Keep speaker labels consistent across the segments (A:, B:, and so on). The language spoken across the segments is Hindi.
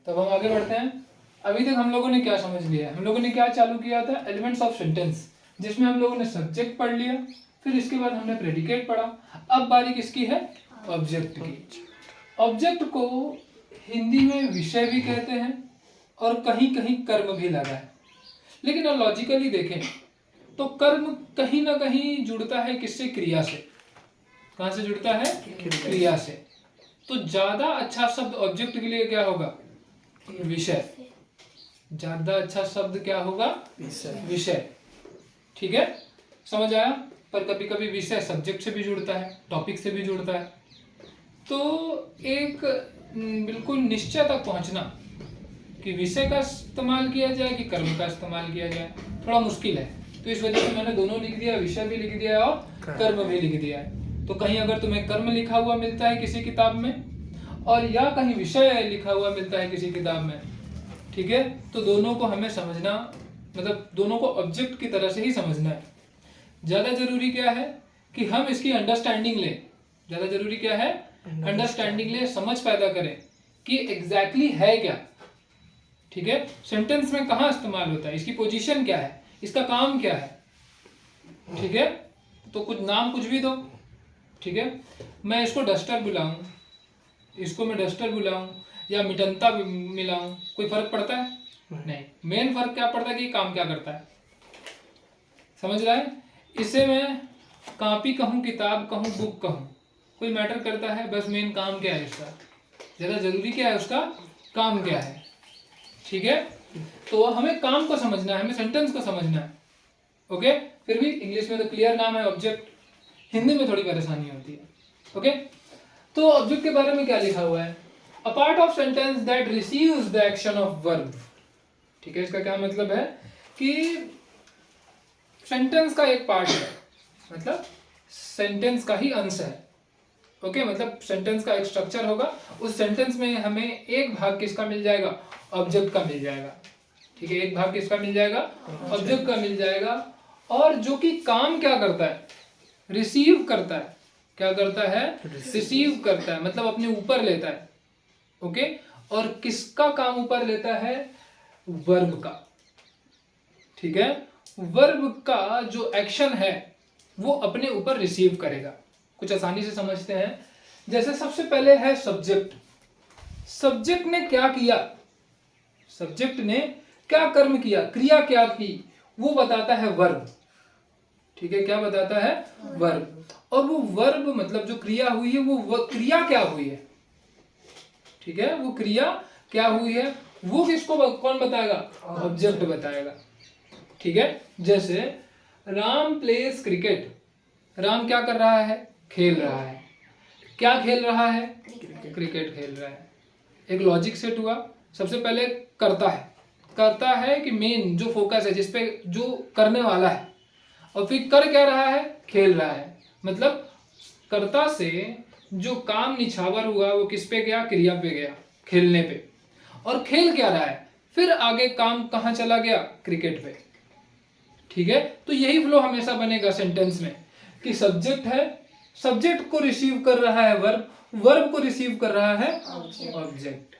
A: तब हम आगे बढ़ते हैं। अभी तक हम लोगों ने क्या समझ लिया है, हम लोगों ने क्या चालू किया था, एलिमेंट्स ऑफ सेंटेंस, जिसमें हम लोगों ने सब्जेक्ट पढ़ लिया, फिर इसके बाद हमने प्रेडिकेट पढ़ा। अब बारी किसकी है, ऑब्जेक्ट की। ऑब्जेक्ट को हिंदी में विषय भी कहते हैं और कहीं कहीं कर्म भी लगा है। लेकिन अब लॉजिकली देखें तो कर्म कहीं ना कहीं जुड़ता है किससे, क्रिया से। कहां से जुड़ता है, क्रिया से। तो ज्यादा अच्छा शब्द ऑब्जेक्ट के लिए क्या होगा, विषय। ज्यादा अच्छा शब्द क्या होगा, विषय। ठीक है, समझ आया। पर कभी कभी विषय सब्जेक्ट से भी जुड़ता है, टॉपिक से भी जुड़ता है। तो एक बिल्कुल निश्चय तक पहुंचना कि विषय का इस्तेमाल किया जाए कि कर्म का इस्तेमाल किया जाए, थोड़ा मुश्किल है। तो इस वजह से मैंने दोनों लिख दिया, विषय भी लिख दिया और कर्म भी लिख दिया है। तो कहीं अगर तुम्हें कर्म लिखा हुआ मिलता है किसी किताब में, और या कहीं विषय लिखा हुआ मिलता है किसी किताब में, ठीक है, तो दोनों को हमें समझना, मतलब दोनों को ऑब्जेक्ट की तरह से ही समझना है। ज्यादा जरूरी क्या है कि हम इसकी अंडरस्टैंडिंग लें। ज्यादा जरूरी क्या है, अंडरस्टैंडिंग ले, समझ पैदा करें कि एग्जैक्टली है क्या। ठीक है, सेंटेंस में कहाँ इस्तेमाल होता है, इसकी पोजीशन क्या है, इसका काम क्या है। ठीक है, तो कुछ नाम कुछ भी दो। ठीक है, मैं इसको डस्टर बुलाऊं, इसको मैं डस्टर बुलाऊं या मिटनता मिलाऊं, कोई फर्क पड़ता है नहीं। मेन फर्क क्या पड़ता है कि काम क्या करता है, समझ रहा है। इसे मैं कॉपी कहूं, किताब कहूं, बुक कहूं, कोई मैटर करता है, बस मेन काम क्या है इसका, ज्यादा जरूरी क्या है, उसका काम क्या है। ठीक है, तो हमें काम को समझना है, हमें सेंटेंस को समझना है। ओके, फिर भी इंग्लिश में तो क्लियर नाम है ऑब्जेक्ट, हिंदी में थोड़ी परेशानी होती है। ओके, तो ऑब्जेक्ट के बारे में क्या लिखा हुआ है, a part of sentence that receives the action of verb. ठीक है, इसका क्या मतलब है कि सेंटेंस का एक पार्ट है, मतलब सेंटेंस का ही अंश है। ओके, मतलब सेंटेंस का एक स्ट्रक्चर होगा, उस सेंटेंस में हमें एक भाग किसका मिल जाएगा, ऑब्जेक्ट का मिल जाएगा। ठीक है, एक भाग किसका मिल जाएगा, ऑब्जेक्ट का मिल जाएगा। और जो कि काम क्या करता है, रिसीव करता है। क्या करता है, रिसीव करता है, मतलब अपने ऊपर लेता है। ओके, और किसका काम ऊपर लेता है, वर्ब का। ठीक है, वर्ब का जो एक्शन है वो अपने ऊपर रिसीव करेगा। कुछ आसानी से समझते हैं, जैसे सबसे पहले है सब्जेक्ट। सब्जेक्ट ने क्या किया, सब्जेक्ट ने क्या कर्म किया, क्रिया क्या की, वो बताता है वर्ब। ठीक है, क्या बताता है, वर्ब। और वो वर्ब मतलब जो क्रिया हुई है वो क्रिया क्या हुई है। ठीक है, वो क्रिया क्या हुई है वो किसको कौन बताएगा, ऑब्जेक्ट बताएगा। ठीक है, जैसे राम प्लेस क्रिकेट, राम क्या कर रहा है, खेल रहा है। क्या खेल रहा है, क्रिकेट खेल रहा है। एक लॉजिक सेट हुआ, सबसे पहले करता है, करता है कि मेन जो फोकस है, जिसपे जो करने वाला है, और फिर कर क्या रहा है, खेल रहा है। मतलब कर्ता से जो काम निछावर हुआ वो किस पे गया, क्रिया पे गया, खेलने पे। और खेल क्या रहा है, फिर आगे काम कहाँ चला गया, क्रिकेट पे। ठीक है, तो यही फ्लो हमेशा बनेगा सेंटेंस में कि सब्जेक्ट है, सब्जेक्ट को रिसीव कर रहा है वर्ब, वर्ब को रिसीव कर रहा है ऑब्जेक्ट।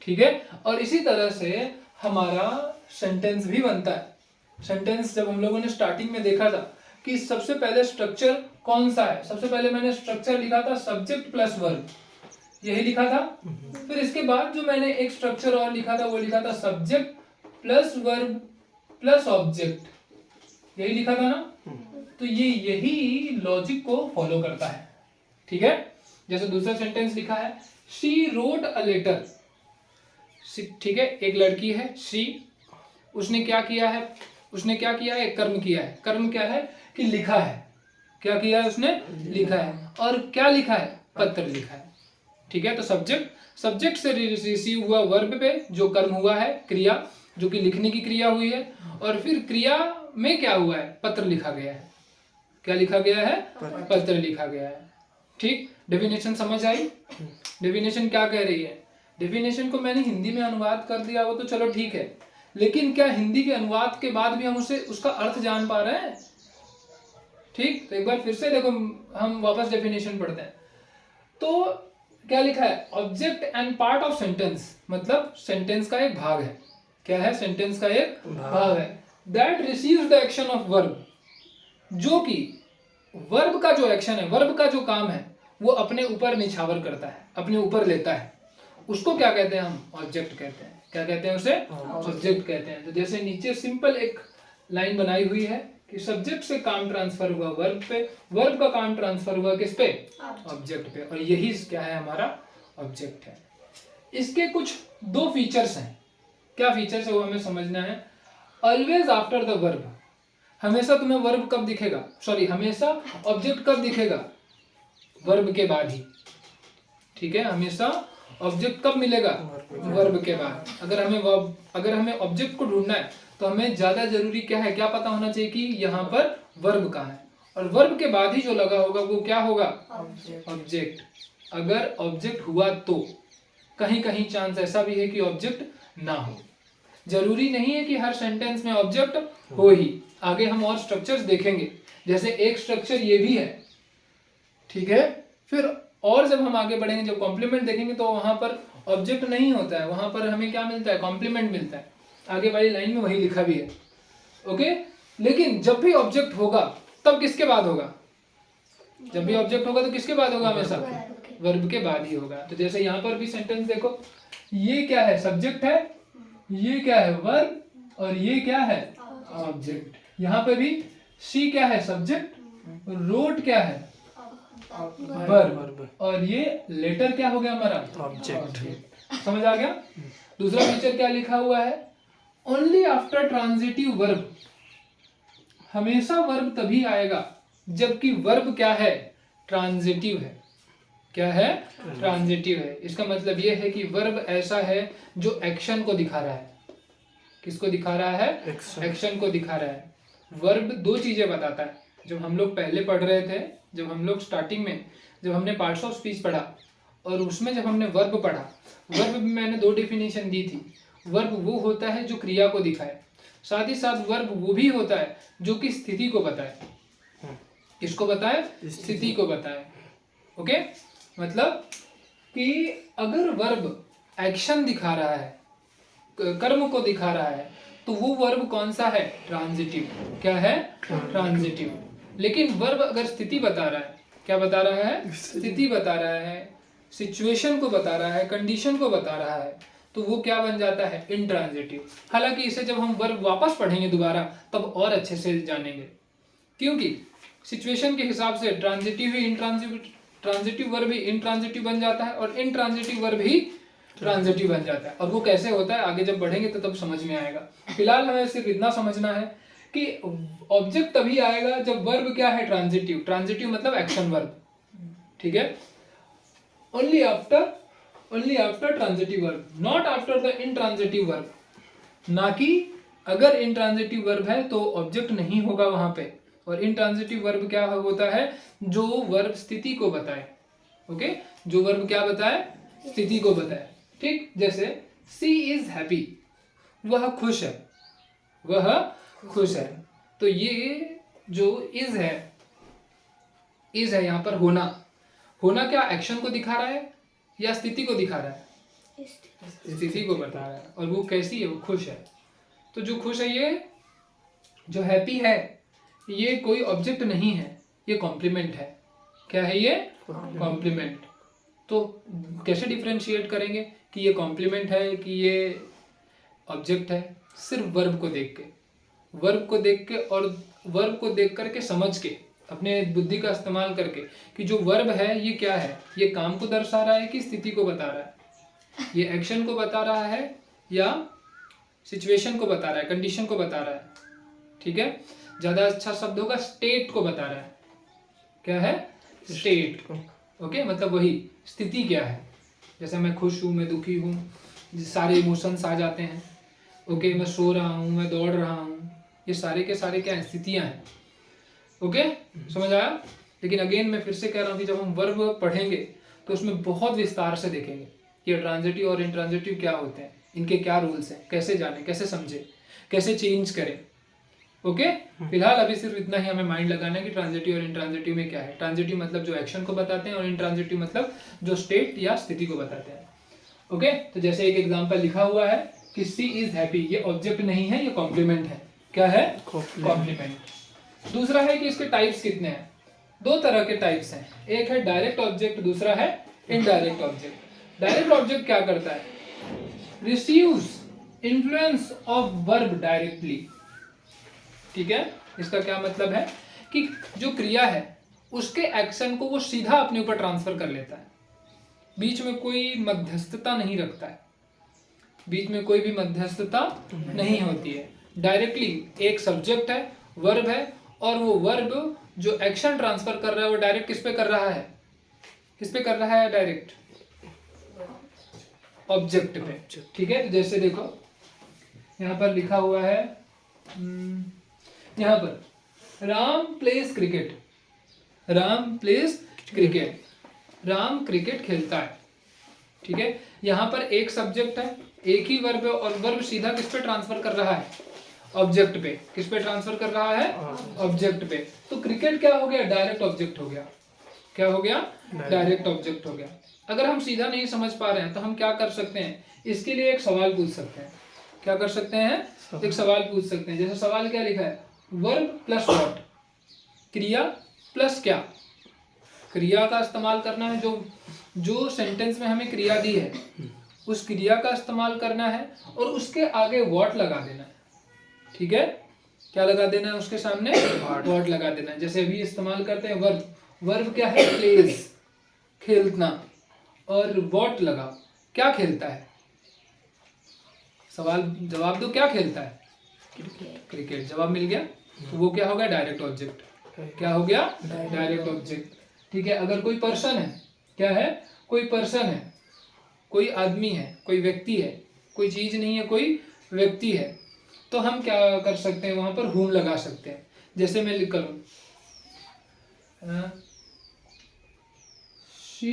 A: ठीक है, और इसी तरह से हमारा सेंटेंस भी बनता है। सेंटेंस जब हम लोगों ने स्टार्टिंग में देखा था कि सबसे पहले स्ट्रक्चर कौन सा है, सबसे पहले मैंने स्ट्रक्चर लिखा था सब्जेक्ट प्लस वर्ब, यही लिखा था। फिर इसके बाद जो मैंने एक स्ट्रक्चर और लिखा था वो लिखा था subject plus verb plus object, यही लिखा था ना। तो ये यही लॉजिक को फॉलो करता है। ठीक है, जैसे दूसरा सेंटेंस लिखा है शी रोट अ लेटर। ठीक है, एक लड़की है शी, उसने क्या किया है, उसने क्या किया है, कर्म किया है। कर्म क्या है कि लिखा है, क्या किया है उसने, लिखा है। और क्या लिखा है, पत्र लिखा है। ठीक है, तो सब्जेक्ट से रिसीव हुआ वर्ब पे जो कर्म हुआ है, क्रिया जो कि लिखने की क्रिया हुई है, और फिर क्रिया में क्या हुआ है, पत्र लिखा गया है। क्या लिखा गया है, पत्र लिखा गया है। ठीक, डेफिनेशन समझ आई। डेफिनेशन क्या कह रही है, डेफिनेशन को मैंने हिंदी में अनुवाद कर दिया वो तो चलो ठीक है, लेकिन क्या हिंदी के अनुवाद के बाद भी हम उसे उसका अर्थ जान पा रहे हैं। ठीक, तो एक बार फिर से देखो, हम वापस डेफिनेशन पढ़ते हैं। तो क्या लिखा है, object and part of sentence, मतलब सेंटेंस का एक भाग है। क्या है, सेंटेंस का एक भाग है। That receives the action of verb, जो कि वर्ब का जो एक्शन है, वर्ब का जो काम है, वो अपने ऊपर निछावर करता है, अपने ऊपर लेता है, उसको क्या कहते हैं हम, ऑब्जेक्ट कहते हैं। क्या कहते हैं उसे, ऑब्जेक्ट कहते हैं। तो जैसे नीचे सिंपल एक लाइन बनाई हुई है कि सब्जेक्ट से काम ट्रांसफर हुआ वर्ब पे, वर्ब का काम ट्रांसफर हुआ किस पे, ऑब्जेक्ट पे, और यही क्या है, हमारा ऑब्जेक्ट है। इसके कुछ दो फीचर्स हैं। क्या फीचर्स है वो हमें समझना है। ऑलवेज आफ्टर द वर्ब, हमेशा तुम्हें वर्ब कब दिखेगा, सॉरी हमेशा ऑब्जेक्ट कब दिखेगा, वर्ब के बाद ही। ठीक है, हमेशा ऑब्जेक्ट कब मिलेगा, वर्ब के बाद। अगर हमें ऑब्जेक्ट को ढूंढना है तो हमें ज्यादा जरूरी क्या है, क्या पता होना चाहिए कि यहाँ पर वर्ब कहाँ है, और वर्ब के बाद ही जो लगा होगा वो क्या होगा, ऑब्जेक्ट। अगर ऑब्जेक्ट हुआ तो कहीं कहीं चांस ऐसा भी है कि ऑब्जेक्ट ना हो। जरूरी नहीं है कि हर सेंटेंस में ऑब्जेक्ट हो ही। आगे हम और स्ट्रक्चर्स देखेंगे, जैसे एक स्ट्रक्चर ये भी है। ठीक है, फिर और जब हम आगे बढ़ेंगे, जब कॉम्प्लीमेंट देखेंगे तो वहां पर ऑब्जेक्ट नहीं होता है, वहां पर हमें क्या मिलता है, कॉम्प्लीमेंट मिलता है। आगे वाली लाइन में वही लिखा भी है। ओके, लेकिन जब भी ऑब्जेक्ट होगा तब किसके बाद होगा, जब भी ऑब्जेक्ट होगा तो किसके बाद होगा, हमेशा वर्ब के बाद ही होगा। तो जैसे यहाँ पर भी सेंटेंस देखो, ये क्या है, सब्जेक्ट है, ये क्या है, वर्ब, और ये क्या है, ऑब्जेक्ट। यहाँ पे भी सी क्या है, सब्जेक्ट, रोट क्या है, वर्ब, और ये लेटर क्या हो गया हमारा, ऑब्जेक्ट। समझ आ गया। दूसरा फीचर क्या लिखा हुआ है, ओनली आफ्टर ट्रांजिटिव वर्ब, हमेशा वर्ब तभी आएगा जबकि वर्ब क्या है, ट्रांजिटिव है। क्या है, ट्रांजिटिव है। इसका मतलब ये है कि वर्ब ऐसा है जो एक्शन को दिखा रहा है। किसको दिखा रहा है, एक्शन को दिखा रहा है। वर्ब दो चीजें बताता है। जब हम लोग पहले पढ़ रहे थे, जब हम लोग स्टार्टिंग में जब हमने पार्ट्स ऑफ स्पीच पढ़ा, और उसमें जब हमने वर्ब पढ़ा, वर्ब में मैंने दो डेफिनेशन दी थी। वर्ब वो होता है जो क्रिया को दिखाए, साथ ही साथ वर्ब वो भी होता है जो कि स्थिति को बताए। किसको बताए, स्थिति को बताए। ओके, मतलब कि अगर वर्ब एक्शन दिखा रहा है, कर्म को दिखा रहा है, तो वो वर्ब कौन सा है, ट्रांजिटिव। क्या है, ट्रांजिटिव। लेकिन वर्ब अगर स्थिति बता रहा है, क्या बता रहा है, स्थिति बता रहा है, सिचुएशन को बता रहा है, कंडीशन को बता रहा है, तो वो क्या बन जाता है, इंट्रांजिटिव। हालांकि इसे जब हम वर्ब वापस पढ़ेंगे दोबारा तब और अच्छे से जानेंगे, क्योंकि सिचुएशन के हिसाब से ट्रांजिटिव ही ट्रांजिटिव वर्ब ही इंट्रांजिटिव बन जाता है, और इंट्रांजिटिव वर्ब ही ट्रांजिटिव बन जाता है। और वो कैसे होता है आगे जब बढ़ेंगे तो तब समझ में आएगा। फिलहाल हमें सिर्फ इतना समझना है कि ऑब्जेक्ट तभी आएगा जब वर्ब क्या है, ट्रांजिटिव। ट्रांजिटिव मतलब एक्शन वर्ब। ठीक है, only after transitive verb, not after the intransitive verb. ना कि अगर इंट्रांजिटिव वर्ब है तो ऑब्जेक्ट नहीं होगा वहां पे। और इंट्रांजिटिव वर्ब क्या होता है, जो वर्ब स्थिति को बताए। ओके, जो वर्ब क्या बताए, स्थिति को बताए। ठीक, जैसे सी इज हैप्पी, वह खुश है, वह खुश है। तो ये जो इज है यहाँ पर होना क्या एक्शन को दिखा रहा है या स्थिति को दिखा रहा है, स्थिति को बता रहा है। और वो कैसी है, वो खुश है। तो जो खुश है, ये जो हैप्पी है, ये कोई ऑब्जेक्ट नहीं है, ये कॉम्प्लीमेंट है। क्या है ये, कॉम्प्लीमेंट। तो कैसे डिफरेंशिएट करेंगे कि ये कॉम्प्लीमेंट है कि ये ऑब्जेक्ट है, सिर्फ वर्ब को देख के, वर्ब को देख के और वर्ब को देख करके समझ के, अपने बुद्धि का इस्तेमाल करके कि जो वर्ब है ये क्या है, ये काम को दर्शा रहा है कि स्थिति को बता रहा है, ये एक्शन को बता रहा है या सिचुएशन को बता रहा है, कंडीशन को बता रहा है। ठीक है, ज्यादा अच्छा शब्द होगा स्टेट को बता रहा है। क्या है, स्टेट। ओके, मतलब वही स्थिति क्या है। जैसे मैं खुश हूँ, मैं दुखी हूँ, सारे इमोशंस आ जाते हैं। ओके, मैं सो रहा हूँ, मैं दौड़ रहा हूँ, ये सारे के सारे क्या है, स्थितियाँ हैं। ओके, समझ आया। लेकिन अगेन मैं फिर से कह रहा हूँ कि जब हम वर्ब पढ़ेंगे तो उसमें बहुत विस्तार से देखेंगे कि ट्रांजिटिव और इंट्रांजिटिव क्या होते हैं, इनके क्या रूल्स हैं, कैसे जाने, कैसे समझे, कैसे चेंज करें। ओके, फिलहाल अभी सिर्फ इतना ही हमें माइंड लगाना है कि ट्रांजिटिव और इंट्रांजिटिव में क्या है। ट्रांजिटिव मतलब जो एक्शन को बताते हैं और इंट्रांजिटिव मतलब जो स्टेट या स्थिति को बताते हैं। ओके, तो जैसे एक एग्जांपल लिखा हुआ है कि सी इज हैप्पी, ये ऑब्जेक्ट नहीं है, ये कॉम्प्लीमेंट है। क्या है? कॉम्प्लीमेंट। दूसरा है कि इसके टाइप्स कितने हैं। दो तरह के टाइप्स हैं, एक है डायरेक्ट ऑब्जेक्ट, दूसरा है इनडायरेक्ट ऑब्जेक्ट। डायरेक्ट ऑब्जेक्ट क्या करता है? Receives influence of verb directly. ठीक है, इसका क्या मतलब है कि जो क्रिया है उसके एक्शन को वो सीधा अपने ऊपर ट्रांसफर कर लेता है, बीच में कोई मध्यस्थता नहीं रखता है, बीच में कोई भी मध्यस्थता नहीं होती है। डायरेक्टली एक सब्जेक्ट है, वर्ब है, और वो वर्ब जो एक्शन ट्रांसफर कर रहा है वो डायरेक्ट किस पे कर रहा है? किस पे कर रहा है? डायरेक्ट ऑब्जेक्ट पे। ठीक है, तो जैसे देखो यहाँ पर लिखा हुआ है, यहाँ पर Ram place cricket, Ram place cricket, Ram cricket खेलता है। ठीक है, यहाँ पर एक सब्जेक्ट है, एक ही वर्ब है, और वर्ब सीधा किस पे ट्रांसफर कर रहा है? ऑब्जेक्ट पे। किस पे ट्रांसफर कर रहा है? ऑब्जेक्ट पे। तो क्रिकेट क्या हो गया? डायरेक्ट ऑब्जेक्ट हो गया। क्या हो गया? डायरेक्ट ऑब्जेक्ट हो गया। अगर हम सीधा नहीं समझ पा रहे हैं तो हम क्या कर सकते हैं? इसके लिए एक सवाल पूछ सकते हैं। क्या कर सकते हैं? एक सवाल पूछ सकते हैं। जैसे सवाल क्या लिखा है? वर्ब प्लस व्हाट, क्रिया प्लस क्या। क्रिया का इस्तेमाल करना है, जो सेंटेंस में हमें क्रिया दी है उस क्रिया का इस्तेमाल करना है, और उसके आगे व्हाट लगा देना है। ठीक है, क्या लगा देना है? उसके सामने व्हाट लगा देना है। जैसे अभी इस्तेमाल करते हैं वर्ब, वर्ब क्या है? प्लेज, खेलना, और व्हाट लगा, क्या खेलता है? सवाल जवाब दो, क्या खेलता है? क्रिकेट। जवाब मिल गया, तो वो क्या हो गया? Direct object. क्या हो गया? Direct object. ठीक है, अगर कोई पर्सन है, क्या है? कोई पर्सन है, कोई आदमी है, कोई व्यक्ति है, कोई चीज नहीं है, कोई व्यक्ति है, तो हम क्या कर सकते हैं? वहां पर whom लगा सकते हैं। जैसे मैं लिख करूं, she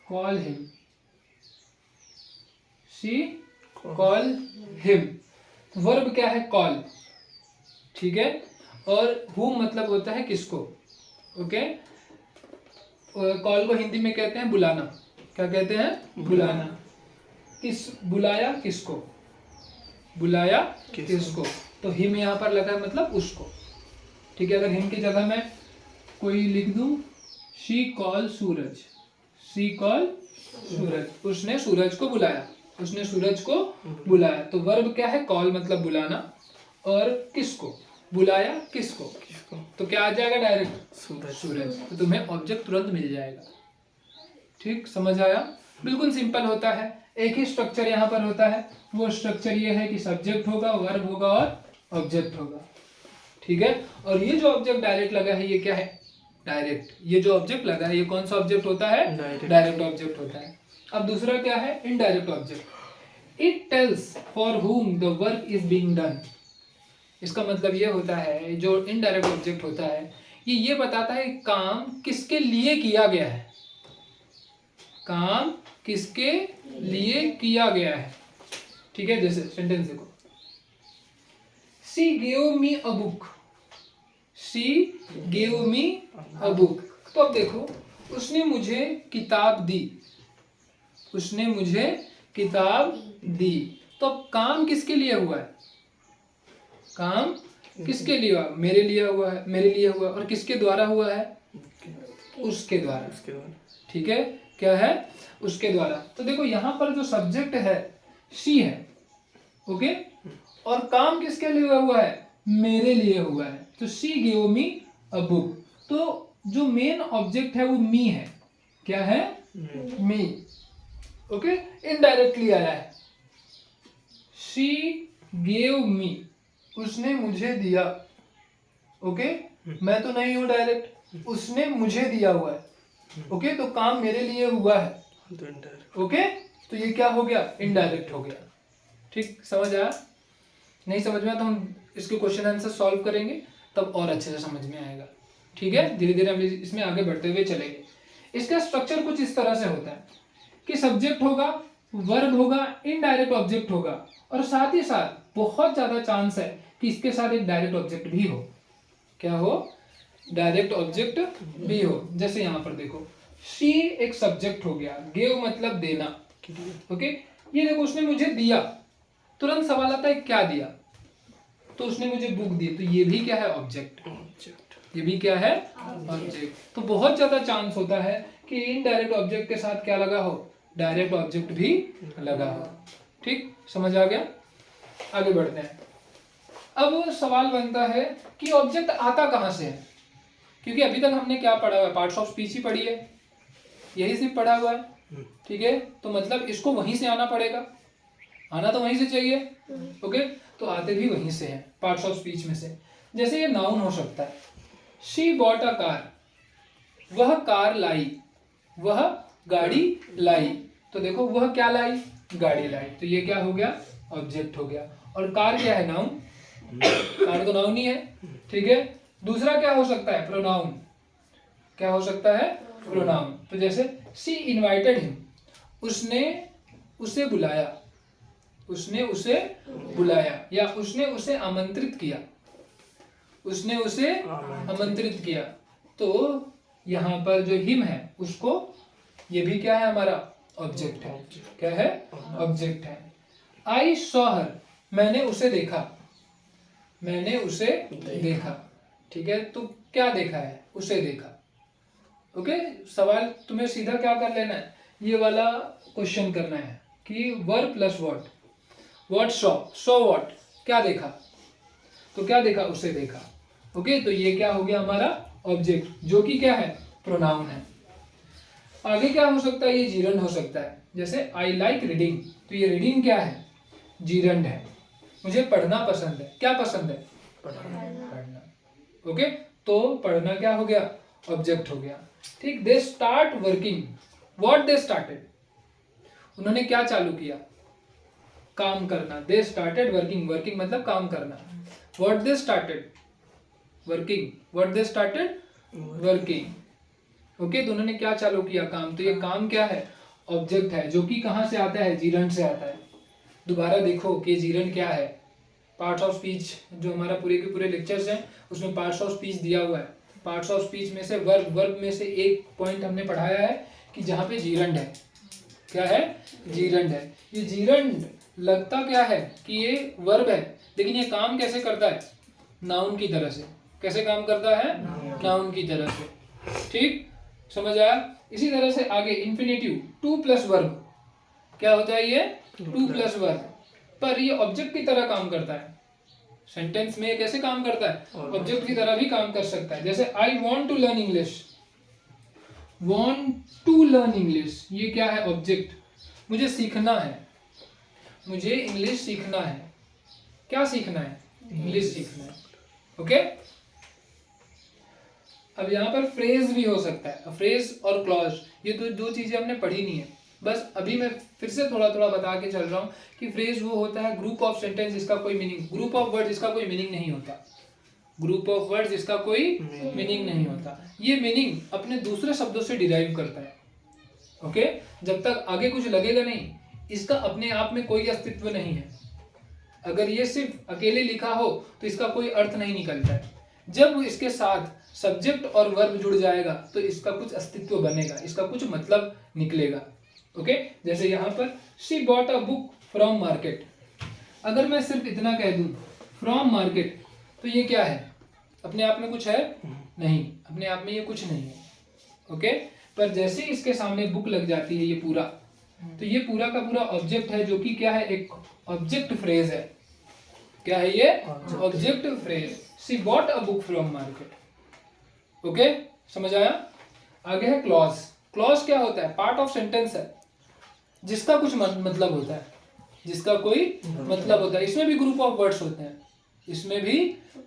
A: call him, she call him। Verb क्या है? कॉल। ठीक है, और whom मतलब होता है किसको। ओके, कॉल को हिंदी में कहते हैं बुलाना। क्या कहते हैं? बुलाना। किस बुलाया? किसको? बुलाया किसको? तो हिम यहाँ पर लगा है, मतलब उसको। ठीक है, अगर हिम की जगह मैं कोई लिख दूं, she call Suraj, she call Suraj, उसने सूरज को बुलाया, उसने सूरज को बुलाया। तो वर्ब क्या है? कॉल मतलब बुलाना, और किसको? बुलाया किसको? तो क्या आ जाएगा? डायरेक्ट सूरज। तो तुम्हें ऑब्जेक्ट तुरंत मिल जाएगा। ठीक, समझ आया? बिल्कुल सिंपल होता है, एक ही स्ट्रक्चर यहाँ पर होता है। वो स्ट्रक्चर ये है कि सब्जेक्ट होगा, वर्ब होगा और ऑब्जेक्ट होगा। ठीक है, और ये जो ऑब्जेक्ट डायरेक्ट लगा है, ये क्या है? डायरेक्ट। ये जो ऑब्जेक्ट लगा है, ये कौन सा ऑब्जेक्ट होता है? डायरेक्ट ऑब्जेक्ट होता है। अब दूसरा क्या है? Indirect object. It tells for whom the work is being done. इसका मतलब ये होता है, जो इनडायरेक्ट ऑब्जेक्ट होता है, ये बताता है काम किसके लिए किया गया है, काम किसके लिए किया गया है। ठीक है, जैसे सेंटेंस देखो, she gave me a book, she gave me a book. तो अब देखो, उसने मुझे किताब दी, उसने मुझे किताब दी। तो अब काम किसके लिए हुआ है? काम किसके लिए हुआ? मेरे लिए हुआ है, मेरे लिए हुआ, और किसके द्वारा हुआ है? उसके द्वारा। ठीक है, क्या है? उसके द्वारा। तो देखो यहाँ पर जो सब्जेक्ट है शी है, ओके, और काम किसके लिए हुआ है? मेरे लिए हुआ है। तो she give me a book. तो जो मेन ऑब्जेक्ट है वो मी है। क्या है? मी। ओके, इनडायरेक्टली आया है, शी गेव मी, उसने मुझे दिया। ओके, मैं तो नहीं हूं डायरेक्ट, उसने मुझे दिया हुआ है। ओके, तो काम मेरे लिए हुआ है। ओके, तो ये क्या हो गया? इनडायरेक्ट हो गया। ठीक, समझ आया? नहीं समझ में आया तो हम इसके क्वेश्चन आंसर सॉल्व करेंगे, तब और अच्छे से समझ में आएगा। ठीक है, धीरे धीरे हम इसमें आगे बढ़ते हुए चलेंगे। इसका स्ट्रक्चर कुछ इस तरह से होता है कि सब्जेक्ट होगा, वर्ब होगा, इनडायरेक्ट ऑब्जेक्ट होगा, और साथ ही साथ बहुत ज्यादा चांस है कि इसके साथ एक डायरेक्ट ऑब्जेक्ट भी हो। क्या हो? डायरेक्ट ऑब्जेक्ट भी हो। जैसे यहाँ पर देखो, शी एक सब्जेक्ट हो गया, गिव मतलब देना। ओके, ये देखो उसने मुझे दिया, तुरंत सवाल आता है क्या दिया, तो उसने मुझे बुक दी, तो ये भी क्या है? ऑब्जेक्ट। ये भी क्या है? ऑब्जेक्ट। तो बहुत ज्यादा चांस होता है कि इनडायरेक्ट ऑब्जेक्ट के साथ क्या लगा हो? डायरेक्ट ऑब्जेक्ट भी लगा हो। ठीक, समझ आ गया? आगे बढ़ते हैं। अब सवाल बनता है कि ऑब्जेक्ट आता कहां से है, क्योंकि अभी तक हमने क्या पढ़ा हुआ है? पार्ट्स ऑफ स्पीच ही पढ़ी है, यही सिर्फ पढ़ा हुआ है। ठीक है, तो मतलब इसको वहीं से आना पड़ेगा, आना तो वहीं से चाहिए। ओके, तो आते भी वहीं से हैं, पार्ट्स ऑफ स्पीच में से। जैसे ये नाउन हो सकता है, शी बॉट अ कार, वह कार लाई, वह गाड़ी लाई। तो देखो वह क्या लाई? गाड़ी लाई, तो ये क्या हो गया? ऑब्जेक्ट हो गया। और कार क्या है? नाउन। कार तो नाउन ही है। ठीक है, दूसरा क्या हो सकता है? प्रोनाउन। क्या हो सकता है? प्रोनाउन। तो जैसे शी इनवाइटेड हिम, उसने उसे बुलाया, उसने उसे बुलाया, या उसने उसे आमंत्रित किया, उसने उसे आमंत्रित किया। तो यहाँ पर जो हिम है उसको, ये भी क्या है? हमारा ऑब्जेक्ट है। क्या है? ऑब्जेक्ट है। आई सॉ हर, मैंने उसे देखा, मैंने उसे देखा। ठीक है, तो क्या देखा है? उसे देखा। ओके, सवाल तुम्हें सीधा क्या कर लेना है? ये वाला क्वेश्चन करना है कि verb plus what, what saw, saw what, क्या देखा, तो क्या देखा? उसे देखा। ओके, तो ये क्या हो गया? हमारा ऑब्जेक्ट, जो कि क्या है? प्रोनाउन है। आगे क्या हो सकता है? ये जीरंड हो सकता है। जैसे आई लाइक रीडिंग, तो ये रीडिंग क्या है? जीरंड है। मुझे पढ़ना पसंद है, क्या पसंद है? पढ़ना। ओके, तो पढ़ना क्या हो गया? ऑब्जेक्ट हो गया। ठीक, they start working, what they started, उन्होंने क्या चालू किया? काम करना। दे स्टार्टेड वर्किंग, वर्किंग मतलब काम करना। What they started working, what they started working. Okay, तो उन्होंने क्या चालू किया? काम। तो ये काम क्या है? ऑब्जेक्ट है, जो कि कहां से आता है? जीरंड से आता है। दोबारा देखो कि जीरंड क्या है। पार्ट्स ऑफ स्पीच जो हमारा पूरे के पूरे लेक्चर्स हैं उसमें पार्ट्स ऑफ स्पीच दिया हुआ है। पार्ट्स ऑफ स्पीच में से वर्ब, वर्ब में से एक पॉइंट हमने पढ़ाया है कि जहां पे जीरंड है। क्या है? जीरंड है। ये जीरंड लगता क्या है कि ये वर्ब है, लेकिन ये काम कैसे करता है? नाउन की तरह से। कैसे काम करता है? नाउन की तरह से। ठीक, समझ आया? इसी तरह से आगे इंफिनिटिव, टू प्लस वर्ब, क्या होता है? ये टू प्लस वर्ब, पर ये ऑब्जेक्ट की तरह काम करता है। सेंटेंस में ये कैसे काम करता है? ऑब्जेक्ट की तरह भी काम कर सकता है। जैसे I want to learn English, want to learn English, ये क्या है? ऑब्जेक्ट। मुझे सीखना है, मुझे इंग्लिश सीखना है। क्या सीखना है? इंग्लिश सीखना है। ओके, अब यहाँ पर फ्रेज भी हो सकता है। फ्रेज और क्लॉज, ये तो दो चीजें हमने पढ़ी नहीं है, बस अभी मैं फिर से थोड़ा थोड़ा बता के चल रहा हूँ कि फ्रेज वो होता है ग्रुप ऑफ सेंटेंस जिसका कोई मीनिंग, ग्रुप ऑफ वर्ड जिसका कोई मीनिंग नहीं होता, ग्रुप ऑफ वर्ड जिसका कोई मीनिंग नहीं होता। ये मीनिंग अपने दूसरे शब्दों से डिराइव करता है। ओके, जब तक आगे कुछ लगेगा नहीं, इसका अपने आप में कोई अस्तित्व नहीं है। अगर ये सिर्फ अकेले लिखा हो तो इसका कोई अर्थ नहीं निकलता है। जब इसके साथ सब्जेक्ट और वर्ब जुड़ जाएगा तो इसका कुछ अस्तित्व बनेगा, इसका कुछ मतलब निकलेगा। ओके, जैसे यहाँ पर she bought a book from market. अगर मैं सिर्फ इतना कह दूं फ्रॉम मार्केट, तो ये क्या है? अपने आप में कुछ है? नहीं, अपने आप में ये कुछ नहीं है। ओके, पर जैसे इसके सामने बुक लग जाती है ये पूरा, तो ये पूरा का पूरा ऑब्जेक्ट है, जो कि क्या है? एक ऑब्जेक्ट फ्रेज है। क्या है ये? Object phrase. She bought a book from market. Okay, समझ आया? आगे है क्लॉज। क्लॉज क्या होता है? पार्ट ऑफ सेंटेंस है जिसका कुछ मतलब होता है, जिसका कोई मतलब होता है। इसमें भी ग्रुप ऑफ वर्ड्स होते हैं, इसमें भी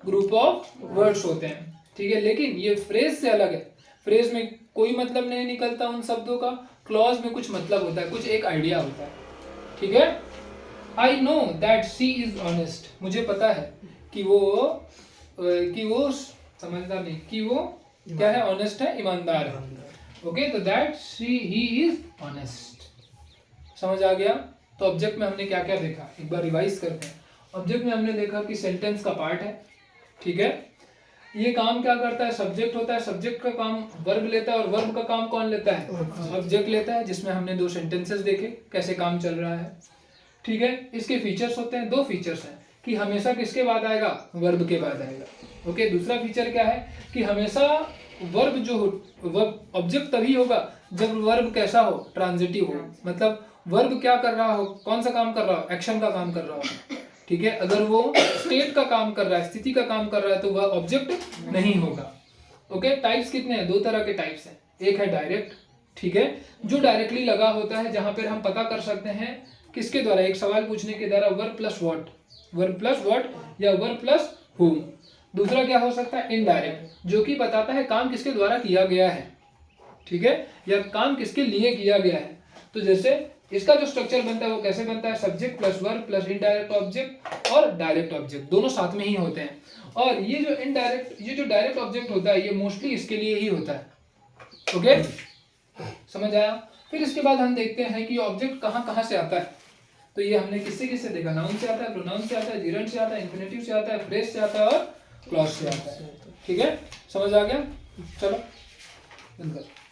A: ग्रुप ऑफ वर्ड्स होते हैं। ठीक है, लेकिन ये फ्रेज से अलग है। फ्रेज में कोई मतलब नहीं निकलता उन शब्दों का, क्लॉज में कुछ मतलब होता है, कुछ एक आइडिया होता है। ठीक है, I know that she is honest, मुझे पता है कि वो समझदार नहीं, कि वो क्या है? ऑनेस्ट है, ईमानदार है। ओके, तो दैट ही इज ऑनेस्ट। समझ आ गया? तो ऑब्जेक्ट में हमने क्या क्या देखा, एक बार रिवाइज करते हैं। ऑब्जेक्ट में हमने देखा कि सेंटेंस का पार्ट है, ठीक है। ये काम क्या करता है, सब्जेक्ट होता है, सब्जेक्ट का काम वर्ब लेता है और वर्ब का काम कौन लेता है, ऑब्जेक्ट लेता है, जिसमें हमने दो सेंटेंसेस देखे कैसे काम चल रहा है, ठीक है। इसके फीचर्स होते हैं, दो फीचर्स हैं कि हमेशा किसके बाद आएगा, वर्ब के बाद आएगा। ओके, दूसरा फीचर क्या है कि हमेशा वर्ब जो वर्ब ऑब्जेक्ट तभी होगा जब वर्ब कैसा हो, ट्रांजिटिव हो, मतलब वर्ब क्या कर रहा हो, कौन सा काम कर रहा हो, एक्शन का काम कर रहा हो, ठीक है। अगर वो स्टेट का काम कर रहा है, स्थिति का काम कर रहा है, तो वह ऑब्जेक्ट नहीं होगा। ओके, टाइप्स कितने हैं, दो तरह के टाइप्स हैं। एक है डायरेक्ट, ठीक है, जो डायरेक्टली लगा होता है, जहां पर हम पता कर सकते हैं किसके द्वारा, एक सवाल पूछने के द्वारा, वर्ब प्लस व्हाट या वर्ब प्लस हुम। दूसरा क्या हो सकता है, इनडायरेक्ट, जो कि बताता है काम किसके द्वारा किया गया है, ठीक है, या काम किसके लिए किया गया है। तो जैसे इसका जो स्ट्रक्चर बनता है वो कैसे बनता है, subject plus verb plus indirect object और डायरेक्ट ऑब्जेक्ट, दोनों साथ में ही होते हैं। और ये जो डायरेक्ट ऑब्जेक्ट होता है, ये मोस्टली इसके लिए ही होता है। ओके, समझ आया। फिर इसके बाद हम देखते हैं कि ऑब्जेक्ट कहाँ कहाँ से आता है। तो ये हमने किससे किससे देखा, नाउन से आता है, प्रोनाउन से आता है, जिरंड से आता है, इंफिनिटिव से आता है, फ्रेज से आता है और क्लॉज से आता है, ठीक है, समझ आ गया। चलो बंद कर।